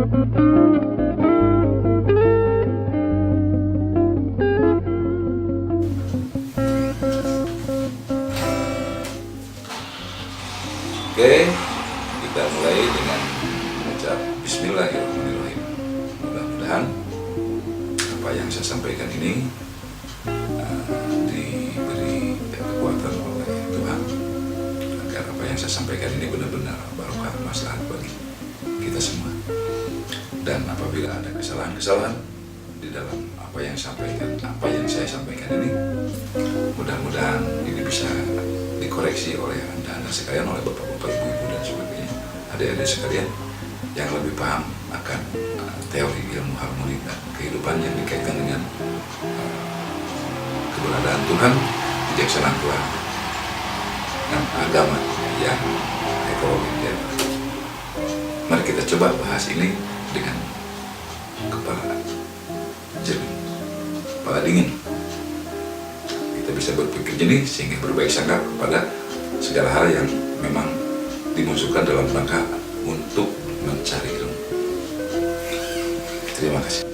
Oke, kita mulai dengan mengucap Bismillahirrahmanirrahim. Mudah-mudahan apa yang saya sampaikan ini diberi kekuatan oleh Tuhan, agar apa yang saya sampaikan ini benar-benar barokah maslahat bagi kita semua. Dan apabila ada kesalahan-kesalahan di dalam apa yang saya sampaikan ini, mudah-mudahan ini bisa dikoreksi oleh anda sekalian, oleh bapak-bapak, ibu-ibu dan sebagainya, adik-adik sekalian yang lebih paham akan teori ilmu harmoni dan kehidupan yang dikaitkan dengan keberadaan Tuhan, kebijaksanaan Tuhan, dan agama yang ekologi. Mari kita coba bahas ini dengan kepala jernih, kepala dingin. Kita bisa berpikir jernih sehingga berbaik sangka kepada segala hal yang memang dimasukkan dalam rangka untuk mencari ilmu. Terima kasih.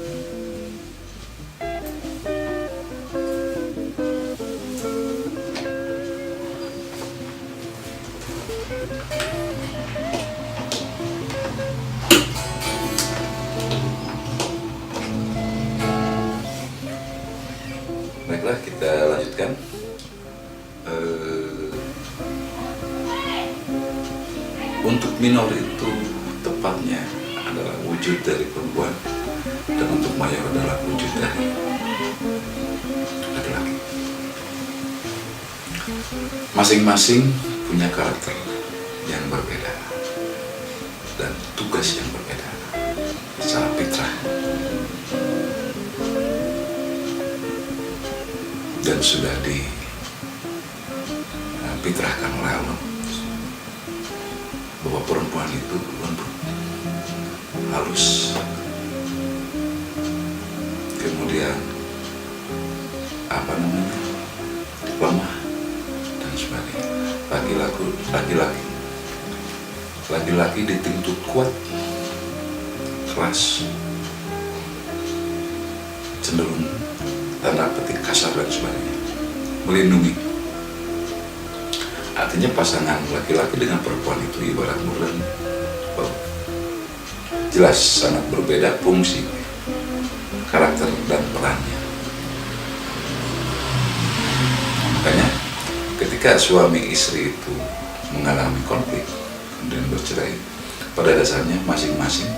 Baiklah, kita lanjutkan. Untuk minor itu tepatnya adalah wujud dari perempuan, dan untuk mayor adalah wujud dari laki-laki. Masing-masing punya karakter yang berbeda dan tugas yang berbeda secara fitrah, dan sudah difitrahkan oleh Allah bahwa perempuan itu lembut, halus, kemudian lemah dan sebagainya. Laki-laki dituntut kuat, keras, cenderung tanda petik kasar dan sebagainya, melindungi. Artinya pasangan laki-laki dengan perempuan itu ibarat nur dan bau. Jelas sangat berbeda fungsi, karakter, dan perannya. Makanya ketika suami istri itu mengalami konflik kemudian bercerai, pada dasarnya masing-masing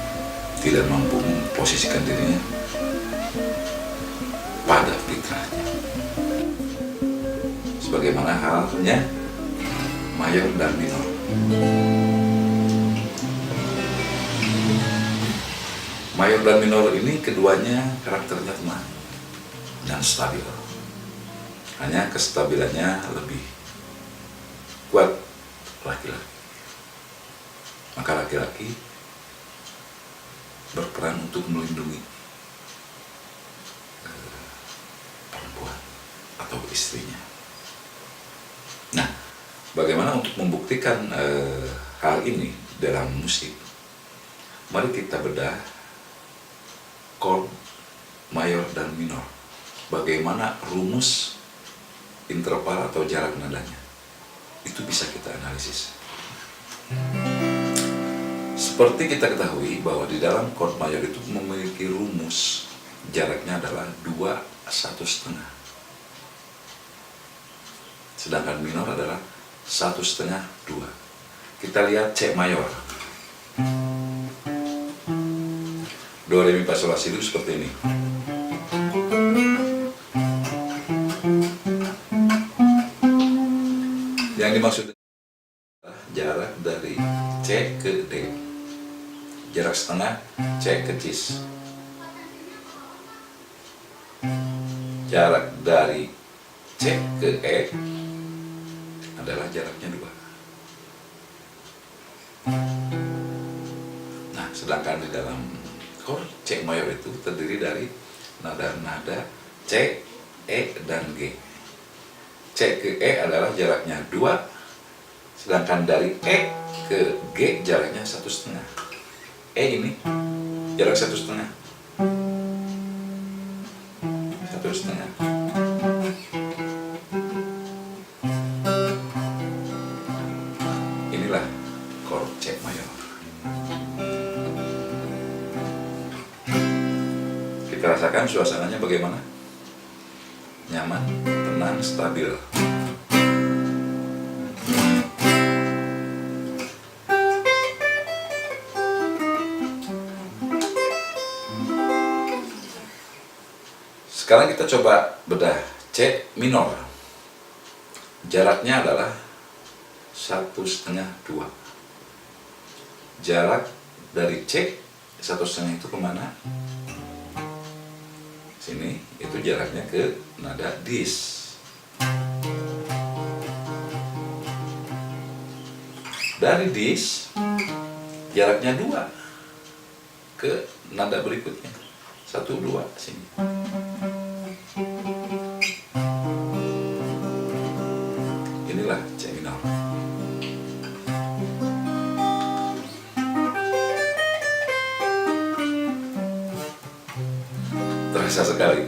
tidak mampu memposisikan dirinya pada fitrahnya. Sebagaimana halnya mayor dan minor. Mayor dan minor ini keduanya karakternya tenang dan stabil. Hanya kestabilannya lebih kuat laki-laki. Maka laki-laki berperan untuk melindungi perempuan atau istrinya. Nah, bagaimana untuk membuktikan hal ini dalam musik? Mari kita bedah chord mayor dan minor. Bagaimana rumus interval atau jarak nadanya? Itu bisa kita analisis. Seperti kita ketahui bahwa di dalam chord mayor itu memiliki rumus jaraknya adalah 2/1/2. Sedangkan minor adalah 1/2-2. Kita lihat C mayor. Do, re, mi, fa, sol, la, si, do seperti ini. Yang dimaksud adalah jarak dari C ke D. Jarak setengah C ke cis. Jarak dari C ke E adalah jaraknya 2. Nah, sedangkan di dalam chord C mayor itu terdiri dari nada-nada C, E, dan G. C ke E adalah jaraknya 2, sedangkan dari E ke G jaraknya 1/2. E ini jarak 1/2. 1/2. Inilah chord C mayor. Kita rasakan suasananya bagaimana? Nyaman, tenang, stabil. Sekarang kita coba bedah C minor. Jaraknya adalah 1/2, 2. Jarak dari C 1/2 itu kemana? Sini, itu jaraknya ke nada dis. Dari dis, jaraknya 2 ke nada berikutnya. 1, 2, sini. Inilah C minor. Terasa sekali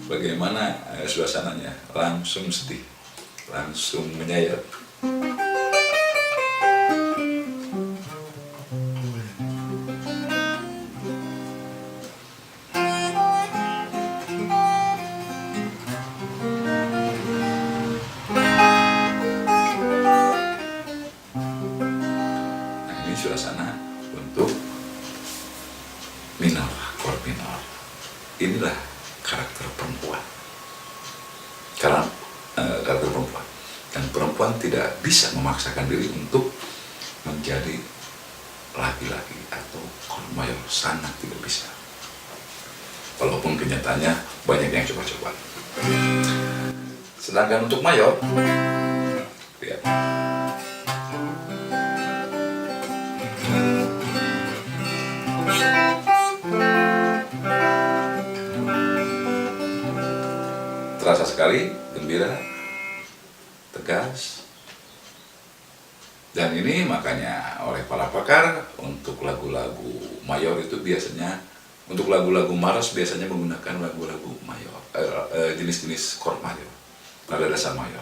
bagaimana suasananya, langsung sedih, langsung menyayat. Suasana untuk minor, chord minor. Inilah karakter perempuan. Karakter perempuan. Dan perempuan tidak bisa memaksakan diri untuk menjadi laki-laki atau chord mayor, sangat tidak bisa. Walaupun kenyataannya banyak yang coba-coba. Sedangkan untuk mayor, lihat. Terasa sekali gembira, tegas. Dan ini makanya oleh para pakar untuk lagu-lagu mayor itu biasanya, untuk lagu-lagu maros biasanya menggunakan lagu-lagu mayor, jenis-jenis chord mayor, nada dasar mayor.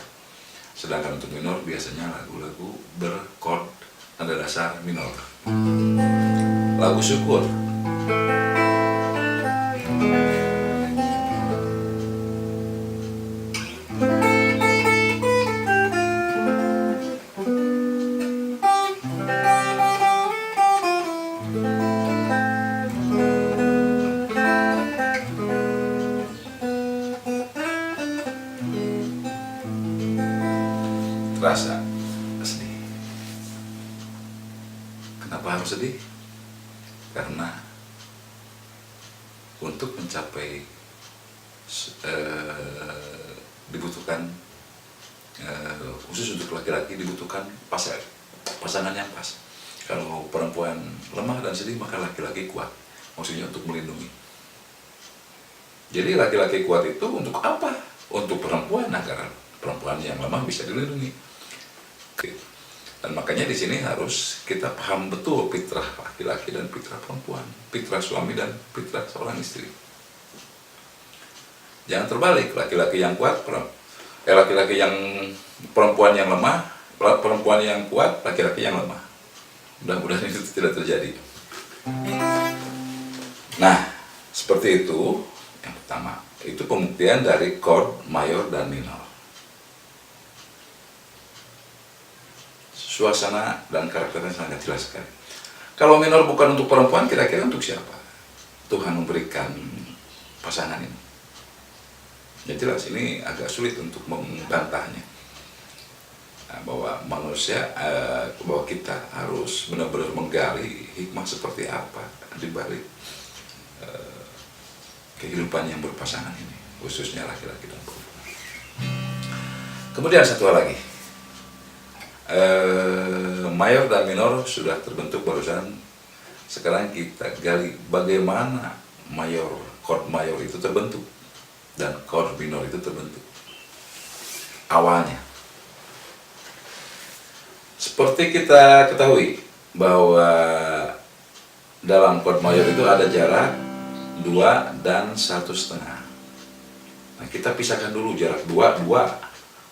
Sedangkan untuk minor biasanya lagu-lagu berchord nada dasar minor. Lagu syukur. Terasa sedih. Kenapa harus sedih? Karena untuk mencapai dibutuhkan khusus untuk laki-laki dibutuhkan pasangan yang pas. Kalau perempuan lemah dan sedih maka laki-laki kuat, maksudnya untuk melindungi. Jadi laki-laki kuat itu untuk apa? Untuk perempuan, agar perempuan yang lemah bisa dilindungi. Dan makanya di sini harus kita paham betul fitrah laki-laki dan fitrah perempuan, fitrah suami dan fitrah seorang istri. Jangan terbalik, laki-laki yang kuat, laki-laki yang perempuan yang lemah, perempuan yang kuat, laki-laki yang lemah. Mudah-mudahan itu tidak terjadi. Nah, seperti itu. Yang pertama, itu pembuktian dari chord mayor dan minor. Suasana dan karakternya sangat jelas sekali. Kalau minor bukan untuk perempuan, kira-kira untuk siapa? Tuhan memberikan pasangan ini. Ya jelas, ini agak sulit untuk membantahnya. Bahwa manusia, bahwa kita harus benar-benar menggali hikmah seperti apa di balik kehidupan yang berpasangan ini, khususnya laki-laki dan perempuan. Kemudian satu hal lagi, mayor dan minor sudah terbentuk barusan. Sekarang kita gali bagaimana chord mayor itu terbentuk dan chord minor itu terbentuk awalnya. Seperti kita ketahui bahwa dalam chord mayor itu ada jarak 2 dan 1,5. Nah, kita pisahkan dulu jarak 2, 2,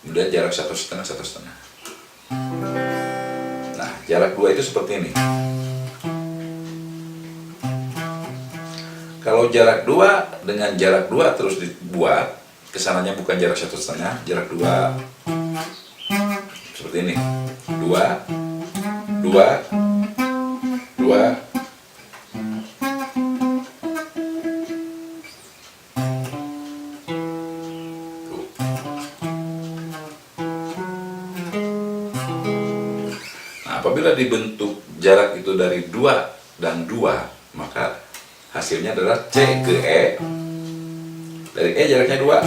kemudian jarak 1,5, 1,5. Nah, jarak 2 itu seperti ini. Kalau jarak 2 dengan jarak 2 terus dibuat, kesananya bukan jarak 1,5, jarak 2 seperti ini. 2, 2, 2. Apabila dibentuk jarak itu dari 2 dan 2, maka hasilnya adalah C ke E. Dari E jaraknya 2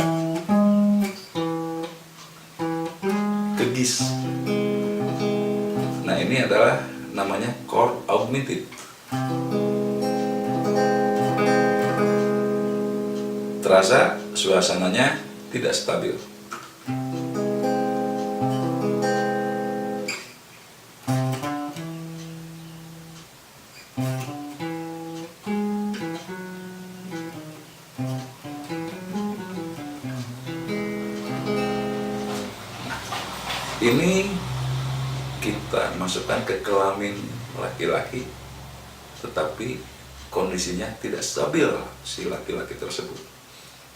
ke Gis. Nah, ini adalah namanya chord augmented. Terasa suasananya tidak stabil. Ini kita masukkan ke kelamin laki-laki, tetapi kondisinya tidak stabil si laki-laki tersebut.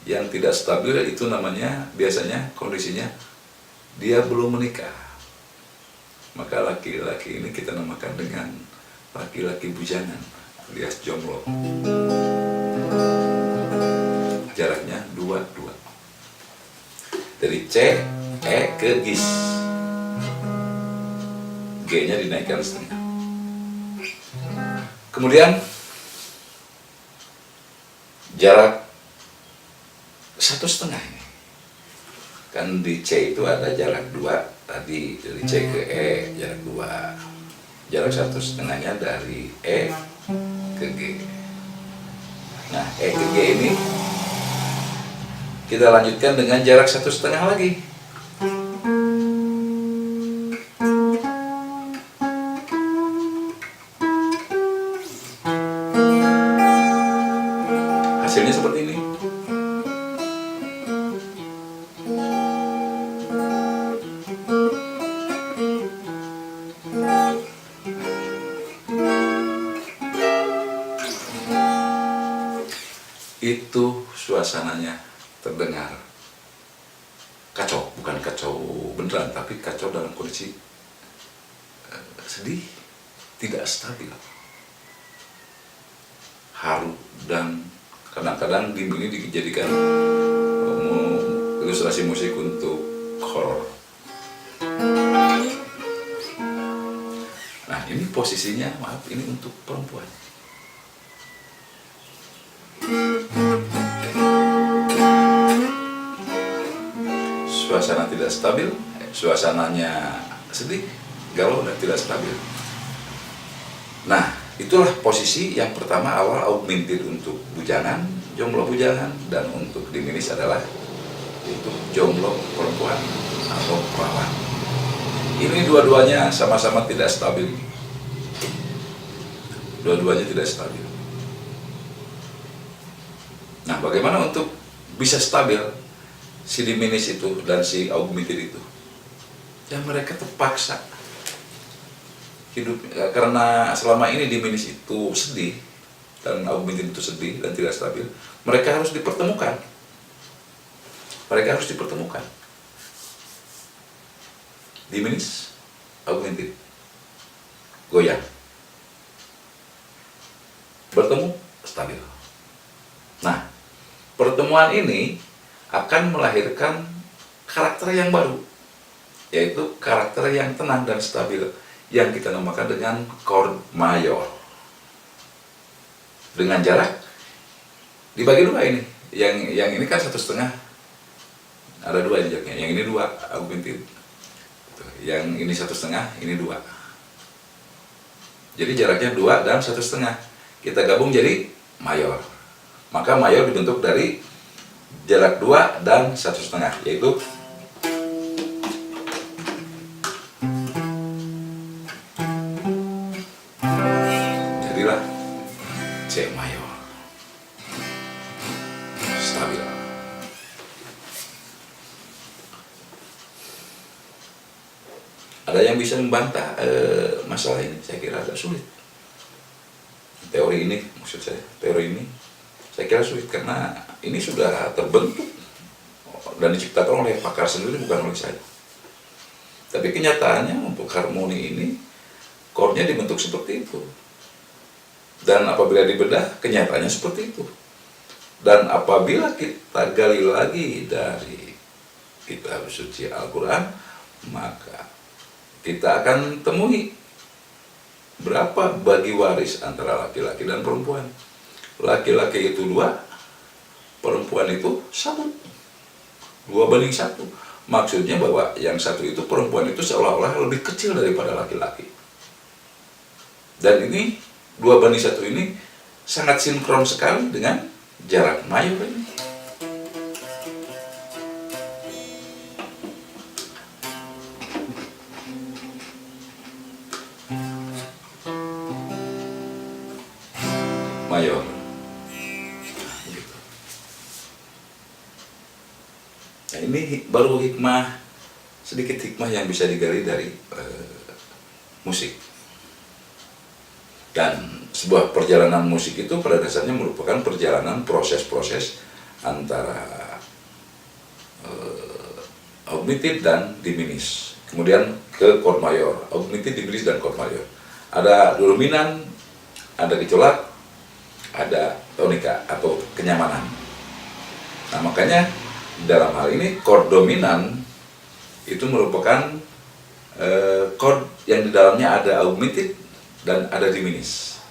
Yang tidak stabil itu namanya biasanya kondisinya dia belum menikah. Maka laki-laki ini kita namakan dengan laki-laki bujangan alias jomblo. Jaraknya 2, 2. Dari C, E ke Gis. G-nya dinaikkan setengah. Kemudian jarak 1,5 ini. Kan di C itu ada jarak 2 tadi, dari C ke E jarak 2. Jarak 1,5-nya dari E ke G. Nah, E ke G ini kita lanjutkan dengan jarak 1,5 lagi. Hasilnya seperti ini. Itu suasananya terdengar kacau, bukan kacau beneran, tapi kacau dalam kondisi sedih, tidak stabil, haru, dan kadang-kadang ini dijadikan ilustrasi musik untuk horor. Nah, ini posisinya, maaf, ini untuk perempuan. Suasana tidak stabil, suasananya sedih, galau, dan tidak stabil. Nah, itulah posisi yang pertama awal augmented untuk bujangan, jomblo bujangan, dan untuk diminis adalah untuk jomblo perempuan atau perawan. Ini dua-duanya sama-sama tidak stabil. Dua-duanya tidak stabil. Nah, bagaimana untuk bisa stabil si diminis itu dan si augmented itu? Ya, mereka terpaksa hidup, karena selama ini diminis itu sedih dan augmented itu sedih dan tidak stabil. Mereka harus dipertemukan. Mereka harus dipertemukan. Diminis, augmented, goyang, bertemu, stabil. Nah, pertemuan ini akan melahirkan karakter yang baru, yaitu karakter yang tenang dan stabil, yang kita namakan dengan chord mayor. Dengan jarak dibagi 2 ini. Yang ini kan 1,5, ada 2 jaraknya. Yang ini 2 augmented. Yang ini 1,5, ini 2. Jadi jaraknya 2 dan 1,5. Kita gabung jadi mayor. Maka mayor dibentuk dari jarak 2 dan 1,5, yaitu jadilah mayor. Stabil. Ada yang bisa membantah masalah ini? Saya kira agak sulit. Teori ini, maksud saya, teori ini saya kira sulit karena ini sudah terbentuk dan diciptakan oleh pakar sendiri, bukan oleh saya. Tapi kenyataannya untuk harmoni ini chordnya dibentuk seperti itu. Dan apabila dibedah, kenyataannya seperti itu. Dan apabila kita gali lagi dari kitab suci Al-Quran, maka kita akan temui berapa bagi waris antara laki-laki dan perempuan. Laki-laki itu 2, perempuan itu 1. 2:1. Maksudnya bahwa yang satu itu, perempuan itu seolah-olah lebih kecil daripada laki-laki. Dan ini 2:1 ini sangat sinkron sekali dengan jarak mayor ini. Mayor. Nah, ini baru sedikit hikmah yang bisa digali dari musik. Dan sebuah perjalanan musik itu pada dasarnya merupakan perjalanan proses-proses antara augmented dan diminished. Kemudian ke chord mayor, augmented, diminished, dan chord mayor. Ada dominan, ada gejolak, ada tonika atau kenyamanan. Nah, makanya dalam hal ini chord dominan itu merupakan chord yang di dalamnya ada augmented dan ada diminished.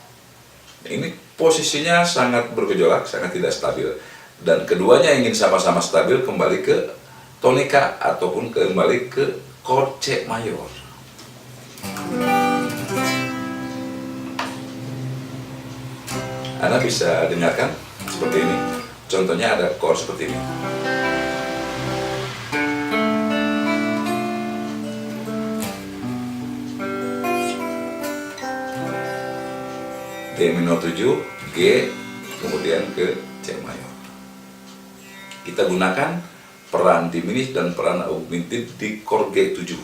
Ini posisinya sangat bergejolak, sangat tidak stabil. Dan keduanya ingin sama-sama stabil kembali ke tonika ataupun kembali ke chord C mayor. Anda bisa dengarkan seperti ini. Contohnya ada chord seperti ini. D minor 7, G, kemudian ke C mayor. Kita gunakan peran diminished dan peran augmented di chord G7.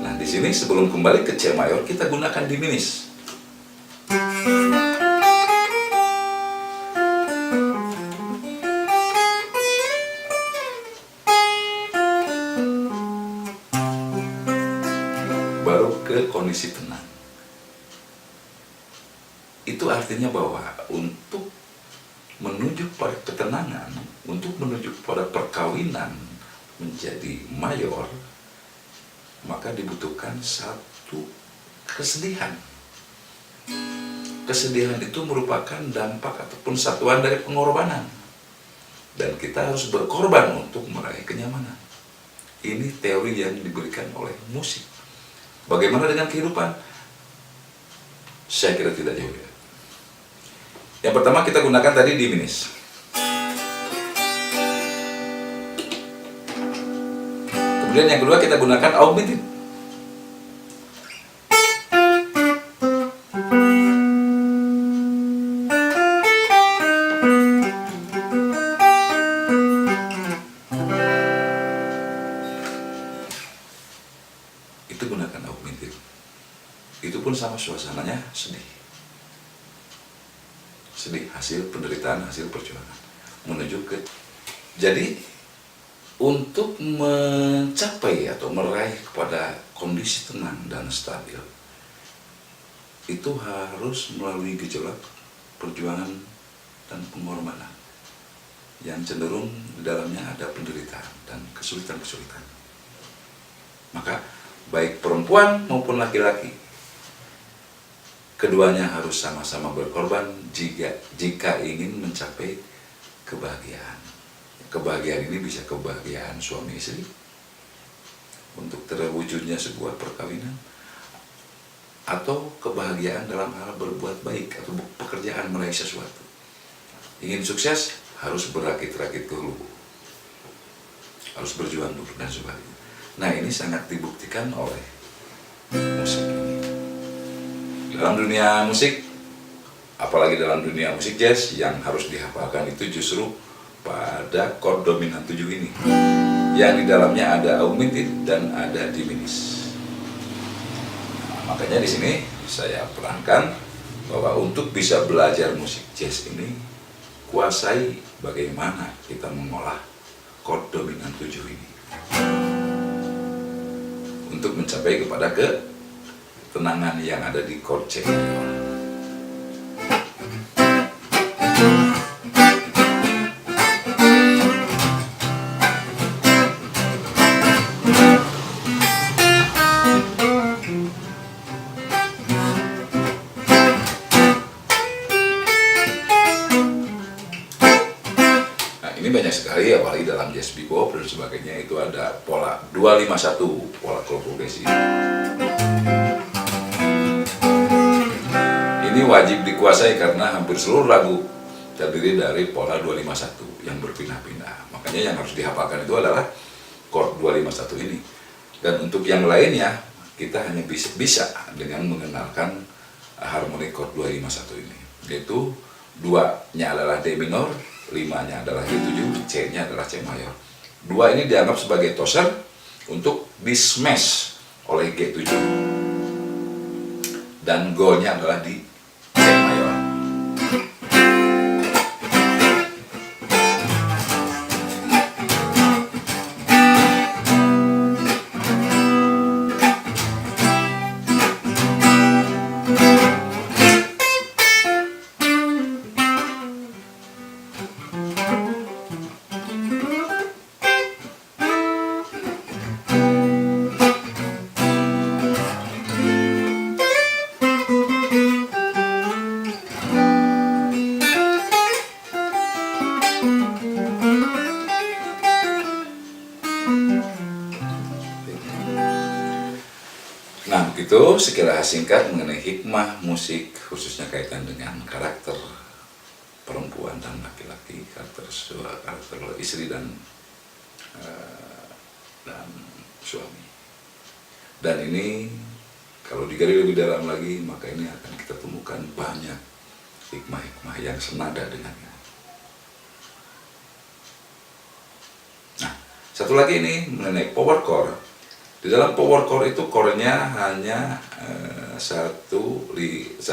Nah, di sini sebelum kembali ke C mayor kita gunakan diminished. Baru ke kondisi tenang. Itu artinya bahwa untuk menuju pada ketenangan, untuk menuju pada perkawinan menjadi mayor, maka dibutuhkan satu kesedihan. Kesedihan itu merupakan dampak ataupun satuan dari pengorbanan. Dan kita harus berkorban untuk meraih kenyamanan. Ini teori yang diberikan oleh musik. Bagaimana dengan kehidupan? Saya kira tidak jauh beda. Yang pertama kita gunakan tadi diminished. Kemudian yang kedua kita gunakan augmented. Itu gunakan augmented. Itu pun sama suasananya sedih. Sedih, hasil penderitaan, hasil perjuangan menuju ke. Jadi untuk mencapai atau meraih kepada kondisi tenang dan stabil itu harus melalui gejolak perjuangan dan pengorbanan yang cenderung di dalamnya ada penderitaan dan kesulitan-kesulitan. Maka baik perempuan maupun laki-laki, keduanya harus sama-sama berkorban jika ingin mencapai kebahagiaan. Kebahagiaan ini bisa kebahagiaan suami istri, untuk terwujudnya sebuah perkawinan, atau kebahagiaan dalam hal berbuat baik atau pekerjaan meraih sesuatu. Ingin sukses harus berakit-rakit ke hulu, harus berjuang dulu dan sebagainya. Nah, ini sangat dibuktikan oleh musik ini. Dalam dunia musik, apalagi dalam dunia musik jazz, yang harus dihafalkan itu justru pada chord dominan 7 ini, yang di dalamnya ada augmented dan ada diminished. Makanya di sini saya perankan bahwa untuk bisa belajar musik jazz ini, kuasai bagaimana kita mengolah chord dominan 7 ini untuk mencapai kepada ketenangan yang ada di chord C mayor. Ini banyak sekali, apalagi dalam jazz bebop dan sebagainya, itu ada pola 251, pola chord progresi. Ini wajib dikuasai karena hampir seluruh lagu terdiri dari pola 251 yang berpindah-pindah. Makanya yang harus dihafalkan itu adalah chord 251 ini. Dan untuk yang lainnya, kita hanya bisa dengan mengenalkan harmoni chord 251 ini. Yaitu 2-nya adalah D minor, 5-nya adalah G7, C-nya adalah C mayor. 2 ini dianggap sebagai tosser untuk di-smash oleh G7. Dan go-nya adalah di C mayor. Nah, begitu sekilas singkat mengenai hikmah musik, khususnya kaitan dengan karakter perempuan dan laki-laki, karakter istri dan suami. Dan ini kalau digali lebih dalam lagi, maka ini akan kita temukan banyak hikmah-hikmah yang senada dengannya. Nah, satu lagi ini mengenai power chord. Di dalam power chord itu chordnya hanya 1, 3,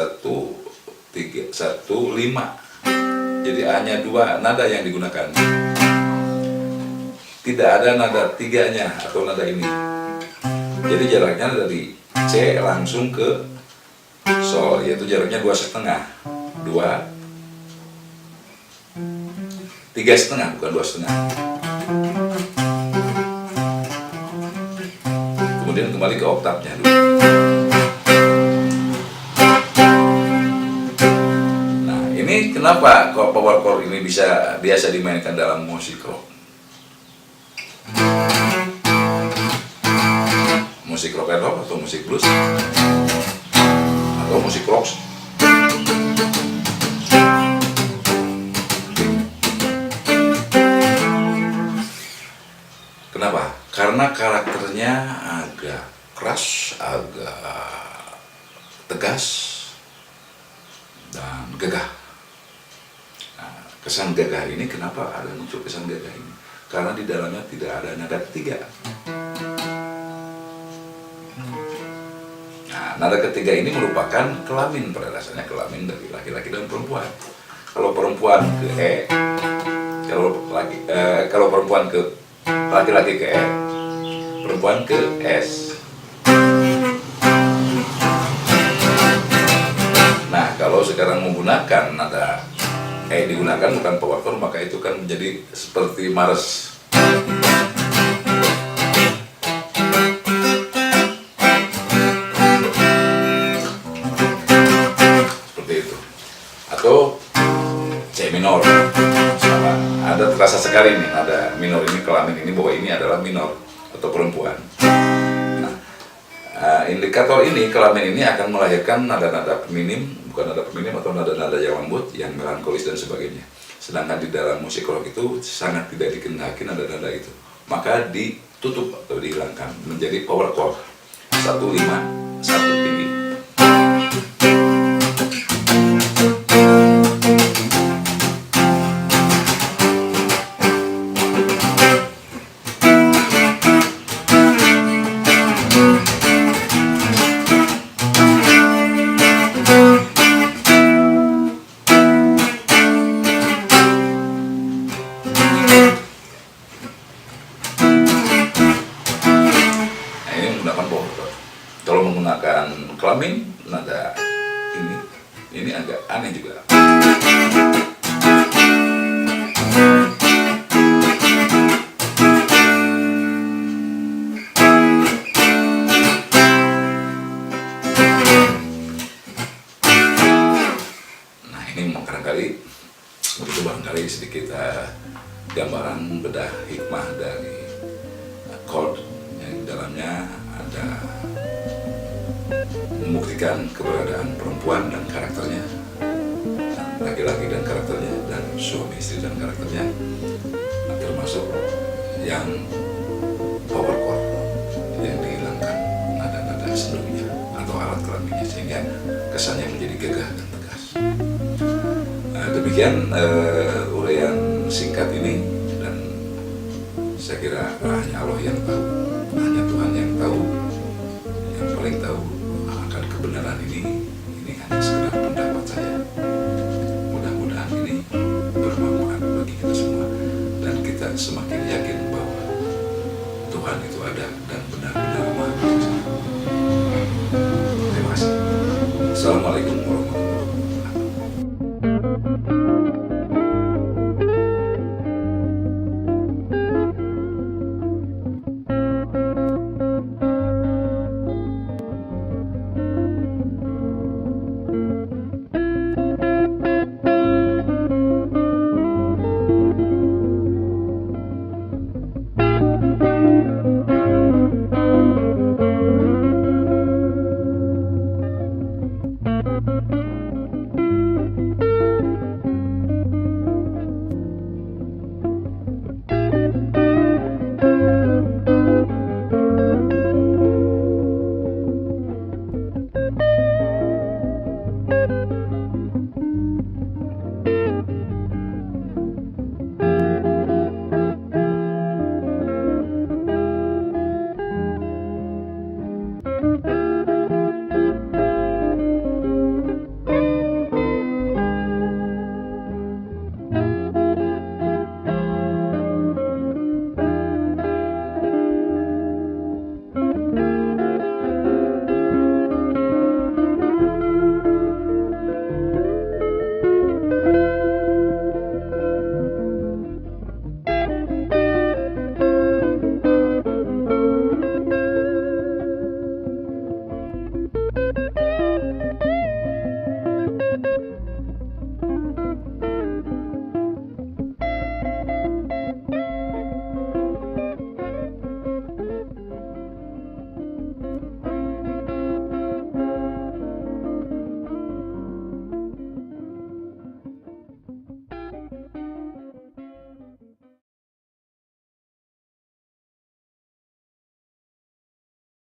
1, 5. Jadi hanya 2 nada yang digunakan. Tidak ada nada 3-nya atau nada ini. Jadi jaraknya dari C langsung ke Sol, yaitu jaraknya 2,5. 3,5 bukan 2,5. Kemudian kembali ke oktavnya dulu. Nah, ini kenapa power chord ini biasa dimainkan dalam musik rock? Musik rock and roll atau musik blues atau musik rock. Kenapa? Karena karakternya agak keras, agak tegas, dan gagah. Nah, kesan gagah ini kenapa ada muncul kesan gagah ini? Karena di dalamnya tidak ada nada ketiga. Nah, nada ketiga ini merupakan kelamin, pada dasarnya kelamin dari laki-laki dan perempuan. Kalau perempuan ke E, kalau perempuan ke laki-laki ke E, perempuan ke S. Nah, kalau sekarang menggunakan nada E digunakan bukan power chord, maka itu kan menjadi seperti Mars. Seperti itu. Atau C minor. Sama. Ada terasa sekali nih nada minor ini, kelamin ini, bahwa ini adalah minor atau perempuan. Nah, indikator ini, kelamin ini akan melahirkan nada-nada feminim, bukan nada feminim atau nada-nada yang lembut, yang melankolis dan sebagainya. Sedangkan di dalam musik rock itu sangat tidak dikehendaki nada-nada itu, maka ditutup atau dihilangkan menjadi power chord 1, 5, 1 tinggi. nada ini agak aneh juga. Nah ini barangkali begitu, barangkali sedikit gambaran bedah hikmah dari chord yang di dalamnya ada membuktikan keberadaan perempuan dan karakternya, laki-laki dan karakternya, dan suami istri dan karakternya, termasuk yang power chord yang dihilangkan nada-nada sendunya atau alat kelaminnya sehingga kesannya menjadi gagah dan tegas. Demikian uraian singkat ini, dan saya kira hanya Allah yang tahu, hanya Tuhan yang tahu, yang paling tahu akan kebenaran ini hanya sekedar pendapat saya. Mudah-mudahan ini bermanfaat bagi kita semua dan kita semakin yakin bahwa Tuhan itu ada dan benar-benar Maha Kuasa. Terima kasih. Assalamualaikum warahmatullahi wabarakatuh.